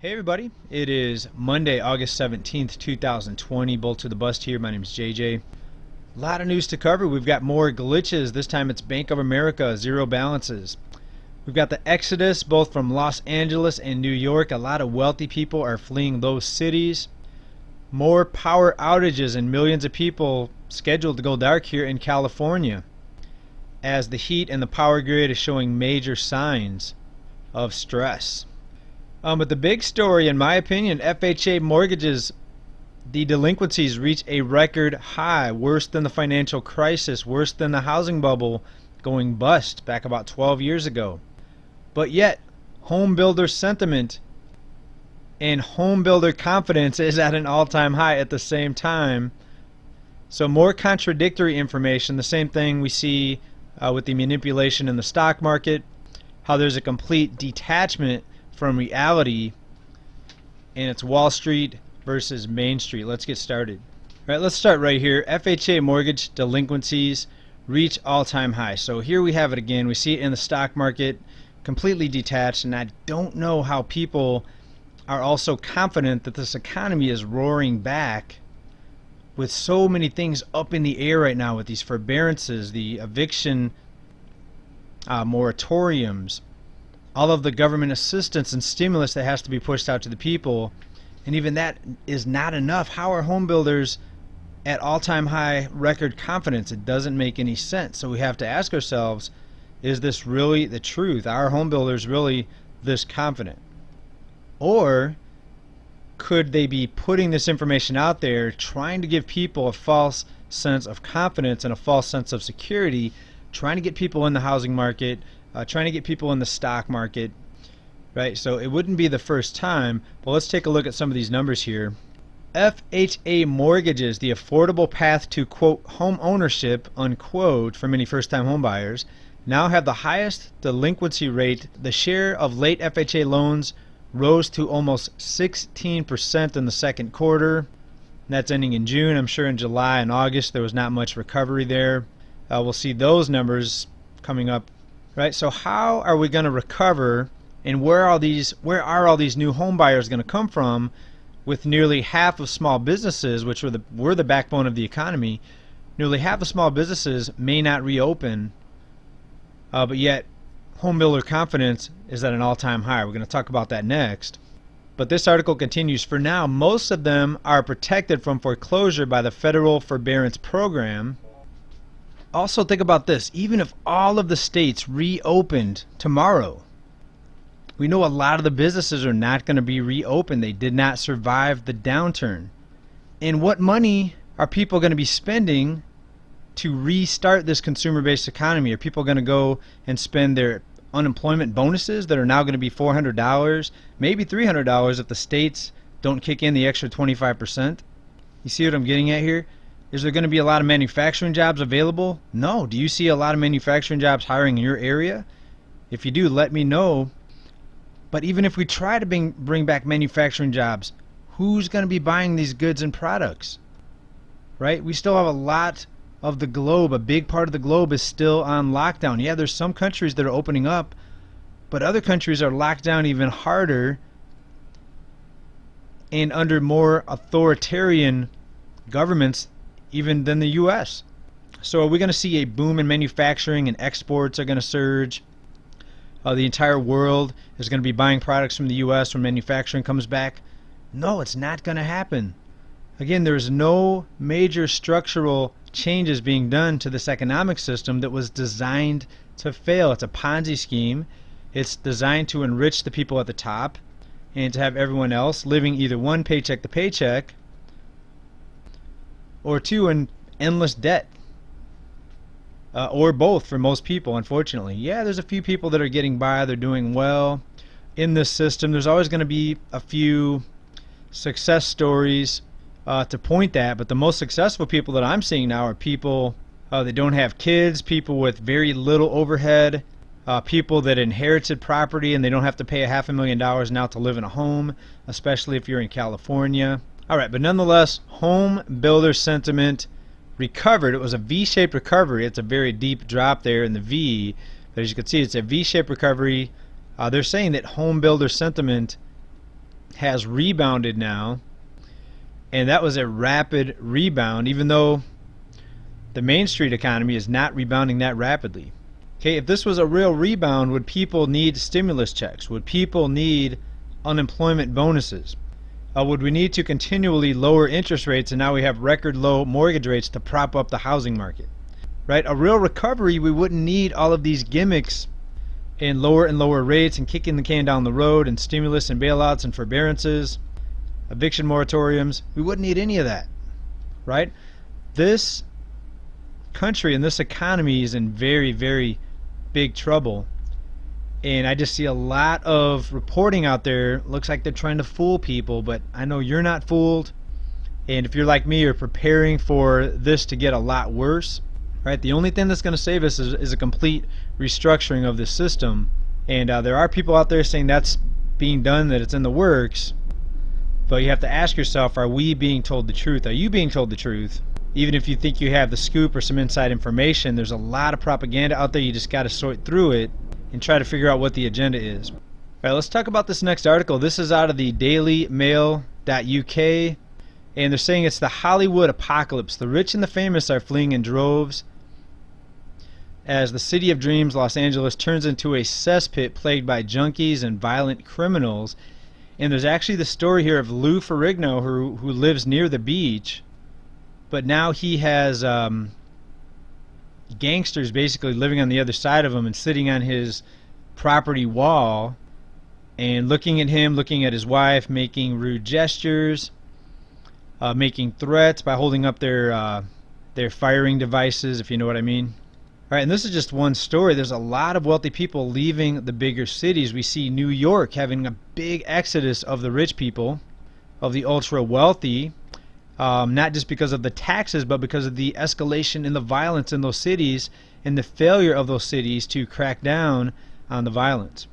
Hey everybody, it is Monday, August 17th, 2020. Bolt to the bust here. My name is JJ. A lot of news to cover. We've got more glitches. This time it's Bank of America, zero balances. We've got the exodus both from Los Angeles and New York. A lot of wealthy people are fleeing those cities. More power outages and millions of people scheduled to go dark here in California as the heat and the power grid is showing major signs of stress. But the big story, in my opinion, FHA mortgages, the delinquencies reach a record high, worse than the financial crisis, worse than the housing bubble going bust back about 12 years ago. But yet, home builder sentiment and home builder confidence is at an all-time high at the same time. So more contradictory information, the same thing we see with the manipulation in the stock market, how there's a complete detachment from reality, and it's Wall Street versus Main Street. Let's get started. All right, let's start right here. FHA mortgage delinquencies reach all-time high. So here we have it again. We see it in the stock market, completely detached, and I don't know how people are also confident that this economy is roaring back with so many things up in the air right now, with these forbearances, the eviction moratoriums, all of the government assistance and stimulus that has to be pushed out to the people, and even that is not enough. How are home builders at all-time high record confidence? It doesn't make any sense. So we have to ask ourselves, is this really the truth? Are home builders really this confident? Or could they be putting this information out there, trying to give people a false sense of confidence and a false sense of security, trying to get people in the housing market, trying to get people in the stock market, right? So it wouldn't be the first time, but let's take a look at some of these numbers here. FHA mortgages, the affordable path to, quote, home ownership, unquote, for many first-time home buyers, now have the highest delinquency rate. The share of late FHA loans rose to almost 16% in the second quarter. That's ending in June. I'm sure in July and August there was not much recovery there. We'll see those numbers coming up. Right, so how are we going to recover, and where are all these new home buyers going to come from, with nearly half of small businesses, which were the backbone of the economy? Nearly half of small businesses may not reopen, but yet home builder confidence is at an all-time high. We're going to talk about that next. But this article continues. For now, most of them are protected from foreclosure by the federal forbearance program. Also think about this, even if all of the states reopened tomorrow, we know a lot of the businesses are not going to be reopened. They did not survive the downturn. And what money are people going to be spending to restart this consumer-based economy? Are people going to go and spend their unemployment bonuses that are now going to be $400, maybe $300 if the states don't kick in the extra 25%? You see what I'm getting at here? Is there going to be a lot of manufacturing jobs available? No. Do you see a lot of manufacturing jobs hiring in your area? If you do, let me know. But even if we try to bring back manufacturing jobs, who's going to be buying these goods and products? Right? We still have a lot of the globe, a big part of the globe is still on lockdown. Yeah, there's some countries that are opening up, but other countries are locked down even harder and under more authoritarian governments even than the U.S. So are we going to see a boom in manufacturing, and exports are going to surge? The entire world is going to be buying products from the U.S. when manufacturing comes back? No, it's not going to happen. Again, there's no major structural changes being done to this economic system that was designed to fail. It's a Ponzi scheme. It's designed to enrich the people at the top and to have everyone else living either one, paycheck to paycheck, or two, in endless debt, or both for most people, unfortunately. Yeah, there's a few people that are getting by, they're doing well in this system. There's always going to be a few success stories to point at, but the most successful people that I'm seeing now are people that don't have kids, people with very little overhead, people that inherited property and they don't have to pay $500,000 now to live in a home, especially if you're in California. Alright, but nonetheless, home builder sentiment recovered. It was a V-shaped recovery. It's a very deep drop there in the V, but as you can see, it's a V-shaped recovery. They're saying that home builder sentiment has rebounded now, and that was a rapid rebound, even though the Main Street economy is not rebounding that rapidly. Okay, if this was a real rebound, would people need stimulus checks? Would people need unemployment bonuses? Would we need to continually lower interest rates, and now we have record low mortgage rates to prop up the housing market? Right? A real recovery, we wouldn't need all of these gimmicks and lower rates and kicking the can down the road and stimulus and bailouts and forbearances, eviction moratoriums. We wouldn't need any of that, right? This country and this economy is in very, very big trouble, and I just see a lot of reporting out there. Looks like they're trying to fool people, but I know you're not fooled, and if you're like me, you're preparing for this to get a lot worse, right? The only thing that's going to save us is a complete restructuring of this system, and there are people out there saying that's being done, that it's in the works. But you have to ask yourself, are we being told the truth? Are you being told the truth? Even if you think you have the scoop or some inside information, there's a lot of propaganda out there. You just got to sort through it and try to figure out what the agenda is. All right, let's talk about this next article. This is out of the dailymail.uk, and they're saying it's the Hollywood apocalypse. The rich and the famous are fleeing in droves as the city of dreams, Los Angeles, turns into a cesspit plagued by junkies and violent criminals. And there's actually the story here of Lou Ferrigno, who lives near the beach, but now he has gangsters basically living on the other side of him and sitting on his property wall and looking at him, looking at his wife, making rude gestures, making threats by holding up their firing devices, if you know what I mean. All right, and this is just one story. There's a lot of wealthy people leaving the bigger cities. We see New York having a big exodus of the rich people, of the ultra wealthy, not just because of the taxes, but because of the escalation in the violence in those cities and the failure of those cities to crack down on the violence.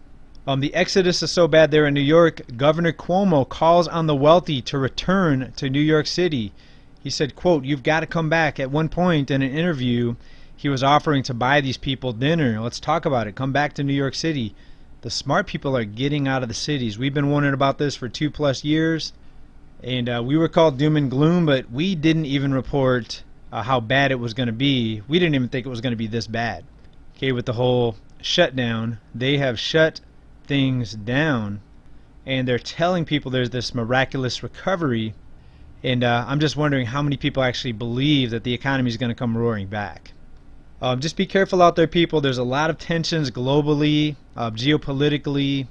The exodus is so bad there in New York, Governor Cuomo calls on the wealthy to return to New York City. He said, quote, "You've got to come back." At one point in an interview, he was offering to buy these people dinner. Let's talk about it. Come back to New York City. The smart people are getting out of the cities. We've been wondering about this for 2+ years, and we were called doom and gloom, but we didn't even report how bad it was going to be. We didn't even think it was going to be this bad. Okay, with the whole shutdown, they have shut things down, and they're telling people there's this miraculous recovery, and I'm just wondering how many people actually believe that the economy is going to come roaring back. Just be careful out there, people. There's a lot of tensions globally, geopolitically.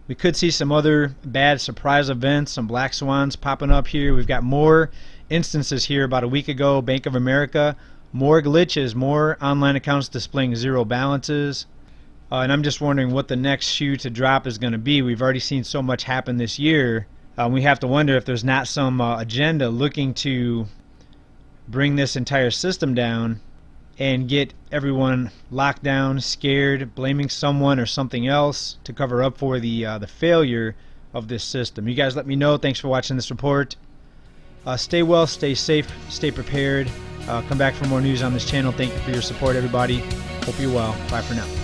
We could see some other bad surprise events, some black swans popping up here. We've got more instances here about a week ago. Bank of America, more glitches, more online accounts displaying zero balances. And I'm just wondering what the next shoe to drop is going to be. We've already seen so much happen this year. We have to wonder if there's not some agenda looking to bring this entire system down and get everyone locked down, scared, blaming someone or something else to cover up for the failure of this system. You guys let me know. Thanks for watching this report. Stay well, stay safe, stay prepared. Come back for more news on this channel. Thank you for your support, everybody. Hope you're well. Bye for now.